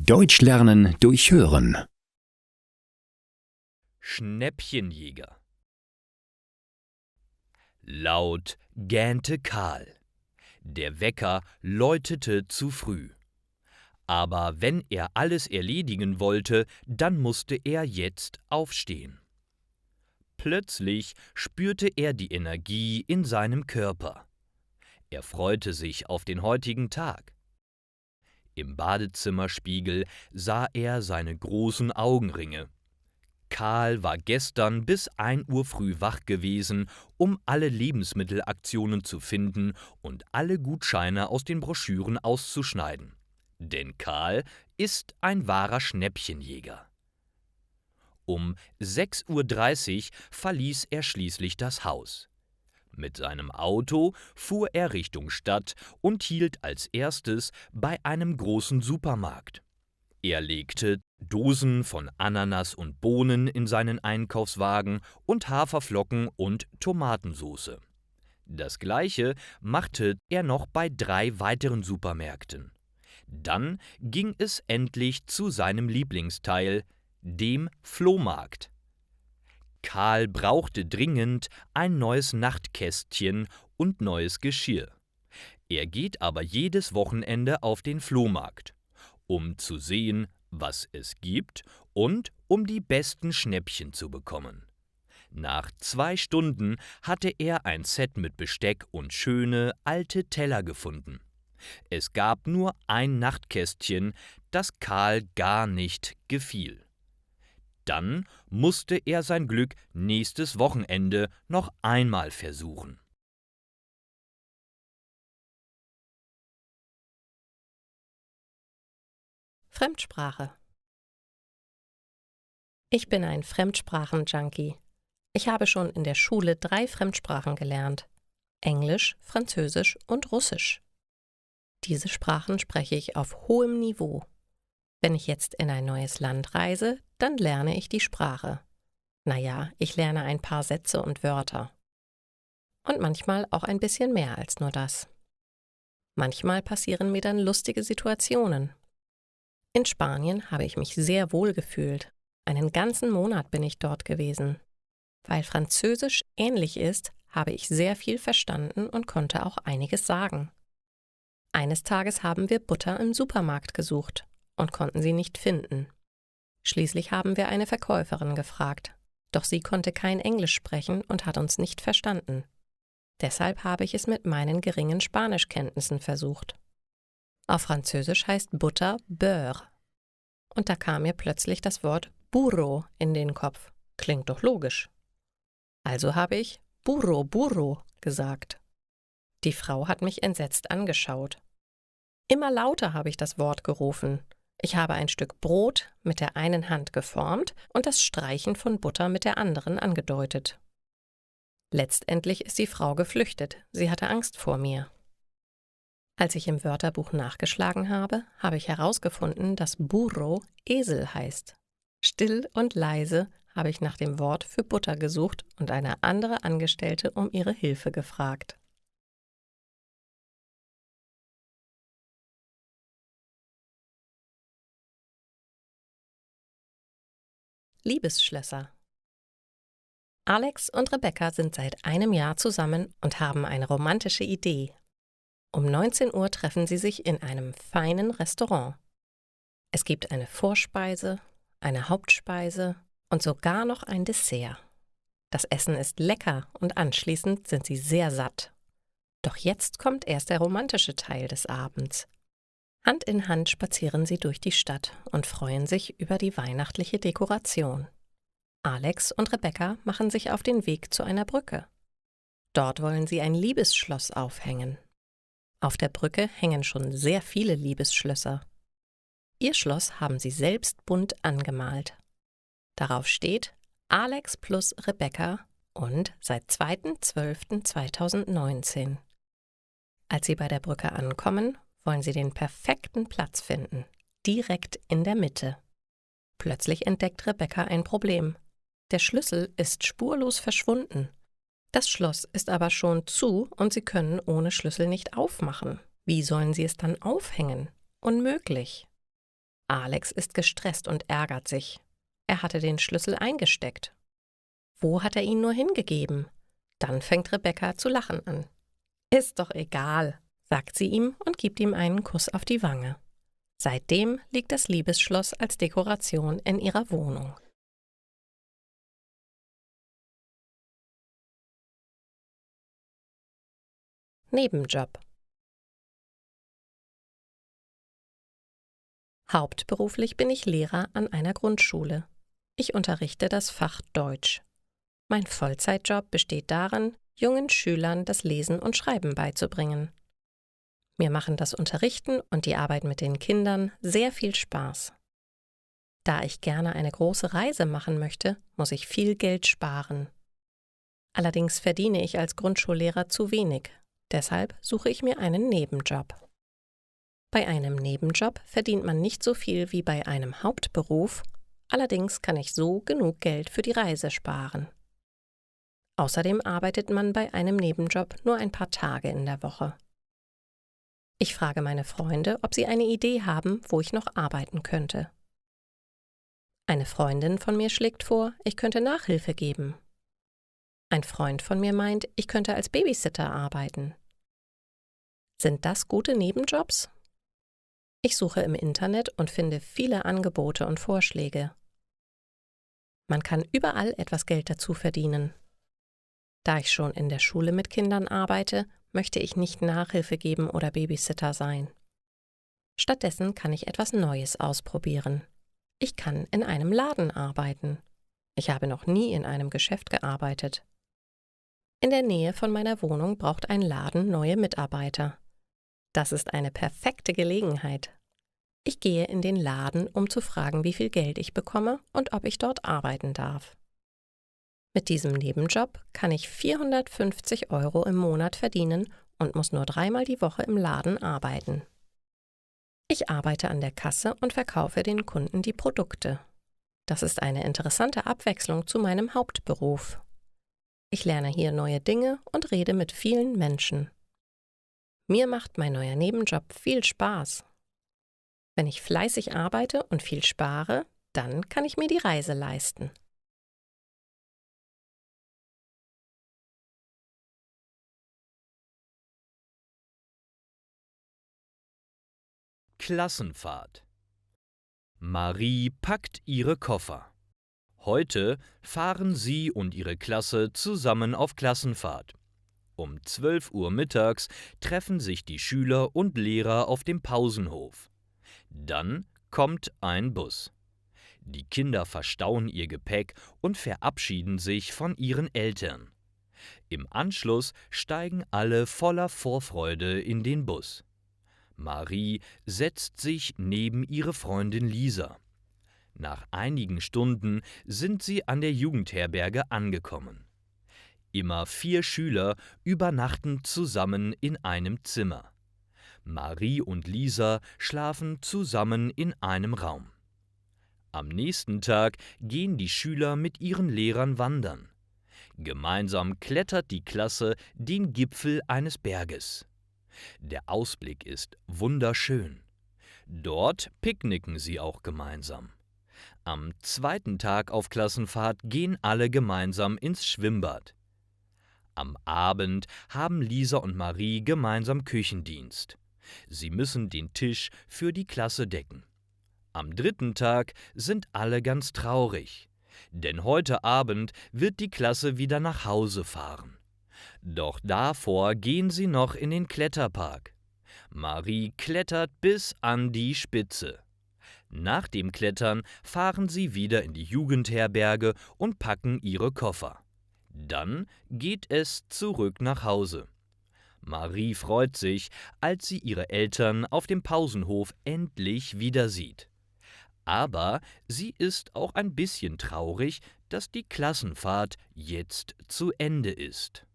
Deutsch lernen durch Hören. Schnäppchenjäger. Laut gähnte Karl. Der Wecker läutete zu früh. Aber wenn er alles erledigen wollte, dann musste er jetzt aufstehen. Plötzlich spürte er die Energie in seinem Körper. Er freute sich auf den heutigen Tag. Im Badezimmerspiegel sah er seine großen Augenringe. Karl war gestern bis 1 Uhr früh wach gewesen, um alle Lebensmittelaktionen zu finden und alle Gutscheine aus den Broschüren auszuschneiden. Denn Karl ist ein wahrer Schnäppchenjäger. Um 6:30 Uhr verließ er schließlich das Haus. Mit seinem Auto fuhr er Richtung Stadt und hielt als erstes bei einem großen Supermarkt. Er legte Dosen von Ananas und Bohnen in seinen Einkaufswagen und Haferflocken und Tomatensauce. Das Gleiche machte er noch bei 3 weiteren Supermärkten. Dann ging es endlich zu seinem Lieblingsteil, dem Flohmarkt. Karl brauchte dringend ein neues Nachtkästchen und neues Geschirr. Er geht aber jedes Wochenende auf den Flohmarkt, um zu sehen, was es gibt und um die besten Schnäppchen zu bekommen. Nach 2 Stunden hatte er ein Set mit Besteck und schöne alte Teller gefunden. Es gab nur ein Nachtkästchen, das Karl gar nicht gefiel. Dann musste er sein Glück nächstes Wochenende noch einmal versuchen. Fremdsprache. Ich bin ein Fremdsprachen-Junkie. Ich habe schon in der Schule 3 Fremdsprachen gelernt: Englisch, Französisch und Russisch. Diese Sprachen spreche ich auf hohem Niveau. Wenn ich jetzt in ein neues Land reise, dann lerne ich die Sprache. Naja, ich lerne ein paar Sätze und Wörter. Und manchmal auch ein bisschen mehr als nur das. Manchmal passieren mir dann lustige Situationen. In Spanien habe ich mich sehr wohl gefühlt. Einen ganzen Monat bin ich dort gewesen. Weil Französisch ähnlich ist, habe ich sehr viel verstanden und konnte auch einiges sagen. Eines Tages haben wir Butter im Supermarkt gesucht und konnten sie nicht finden. Schließlich haben wir eine Verkäuferin gefragt, doch sie konnte kein Englisch sprechen und hat uns nicht verstanden. Deshalb habe ich es mit meinen geringen Spanischkenntnissen versucht. Auf Französisch heißt Butter Beurre. Und da kam mir plötzlich das Wort burro in den Kopf. Klingt doch logisch. Also habe ich burro, burro gesagt. Die Frau hat mich entsetzt angeschaut. Immer lauter habe ich das Wort gerufen. Ich habe ein Stück Brot mit der einen Hand geformt und das Streichen von Butter mit der anderen angedeutet. Letztendlich ist die Frau geflüchtet. Sie hatte Angst vor mir. Als ich im Wörterbuch nachgeschlagen habe, habe ich herausgefunden, dass burro Esel heißt. Still und leise habe ich nach dem Wort für Butter gesucht und eine andere Angestellte um ihre Hilfe gefragt. Liebesschlösser. Alex und Rebecca sind seit einem Jahr zusammen und haben eine romantische Idee. Um 19 Uhr treffen sie sich in einem feinen Restaurant. Es gibt eine Vorspeise, eine Hauptspeise und sogar noch ein Dessert. Das Essen ist lecker und anschließend sind sie sehr satt. Doch jetzt kommt erst der romantische Teil des Abends. Hand in Hand spazieren sie durch die Stadt und freuen sich über die weihnachtliche Dekoration. Alex und Rebecca machen sich auf den Weg zu einer Brücke. Dort wollen sie ein Liebesschloss aufhängen. Auf der Brücke hängen schon sehr viele Liebesschlösser. Ihr Schloss haben sie selbst bunt angemalt. Darauf steht Alex plus Rebecca und seit 2.12.2019. Als sie bei der Brücke ankommen, wollen sie den perfekten Platz finden, direkt in der Mitte. Plötzlich entdeckt Rebecca ein Problem. Der Schlüssel ist spurlos verschwunden. Das Schloss ist aber schon zu und sie können ohne Schlüssel nicht aufmachen. Wie sollen sie es dann aufhängen? Unmöglich. Alex ist gestresst und ärgert sich. Er hatte den Schlüssel eingesteckt. Wo hat er ihn nur hingegeben? Dann fängt Rebecca zu lachen an. Ist doch egal, sagt sie ihm und gibt ihm einen Kuss auf die Wange. Seitdem liegt das Liebesschloss als Dekoration in ihrer Wohnung. Nebenjob. Hauptberuflich bin ich Lehrer an einer Grundschule. Ich unterrichte das Fach Deutsch. Mein Vollzeitjob besteht darin, jungen Schülern das Lesen und Schreiben beizubringen. Mir machen das Unterrichten und die Arbeit mit den Kindern sehr viel Spaß. Da ich gerne eine große Reise machen möchte, muss ich viel Geld sparen. Allerdings verdiene ich als Grundschullehrer zu wenig. Deshalb suche ich mir einen Nebenjob. Bei einem Nebenjob verdient man nicht so viel wie bei einem Hauptberuf, allerdings kann ich so genug Geld für die Reise sparen. Außerdem arbeitet man bei einem Nebenjob nur ein paar Tage in der Woche. Ich frage meine Freunde, ob sie eine Idee haben, wo ich noch arbeiten könnte. Eine Freundin von mir schlägt vor, ich könnte Nachhilfe geben. Ein Freund von mir meint, ich könnte als Babysitter arbeiten. Sind das gute Nebenjobs? Ich suche im Internet und finde viele Angebote und Vorschläge. Man kann überall etwas Geld dazu verdienen. Da ich schon in der Schule mit Kindern arbeite, möchte ich nicht Nachhilfe geben oder Babysitter sein. Stattdessen kann ich etwas Neues ausprobieren. Ich kann in einem Laden arbeiten. Ich habe noch nie in einem Geschäft gearbeitet. In der Nähe von meiner Wohnung braucht ein Laden neue Mitarbeiter. Das ist eine perfekte Gelegenheit. Ich gehe in den Laden, um zu fragen, wie viel Geld ich bekomme und ob ich dort arbeiten darf. Mit diesem Nebenjob kann ich 450 € im Monat verdienen und muss nur 3-mal die Woche im Laden arbeiten. Ich arbeite an der Kasse und verkaufe den Kunden die Produkte. Das ist eine interessante Abwechslung zu meinem Hauptberuf. Ich lerne hier neue Dinge und rede mit vielen Menschen. Mir macht mein neuer Nebenjob viel Spaß. Wenn ich fleißig arbeite und viel spare, dann kann ich mir die Reise leisten. Klassenfahrt. Marie packt ihre Koffer. Heute fahren sie und ihre Klasse zusammen auf Klassenfahrt. Um 12 Uhr mittags treffen sich die Schüler und Lehrer auf dem Pausenhof. Dann kommt ein Bus. Die Kinder verstauen ihr Gepäck und verabschieden sich von ihren Eltern. Im Anschluss steigen alle voller Vorfreude in den Bus. Marie setzt sich neben ihre Freundin Lisa. Nach einigen Stunden sind sie an der Jugendherberge angekommen. Immer 4 Schüler übernachten zusammen in einem Zimmer. Marie und Lisa schlafen zusammen in einem Raum. Am nächsten Tag gehen die Schüler mit ihren Lehrern wandern. Gemeinsam klettert die Klasse den Gipfel eines Berges. Der Ausblick ist wunderschön. Dort picknicken sie auch gemeinsam. Am zweiten Tag auf Klassenfahrt gehen alle gemeinsam ins Schwimmbad. Am Abend haben Lisa und Marie gemeinsam Küchendienst. Sie müssen den Tisch für die Klasse decken. Am dritten Tag sind alle ganz traurig, denn heute Abend wird die Klasse wieder nach Hause fahren. Doch davor gehen sie noch in den Kletterpark. Marie klettert bis an die Spitze. Nach dem Klettern fahren sie wieder in die Jugendherberge und packen ihre Koffer. Dann geht es zurück nach Hause. Marie freut sich, als sie ihre Eltern auf dem Pausenhof endlich wieder sieht. Aber sie ist auch ein bisschen traurig, dass die Klassenfahrt jetzt zu Ende ist.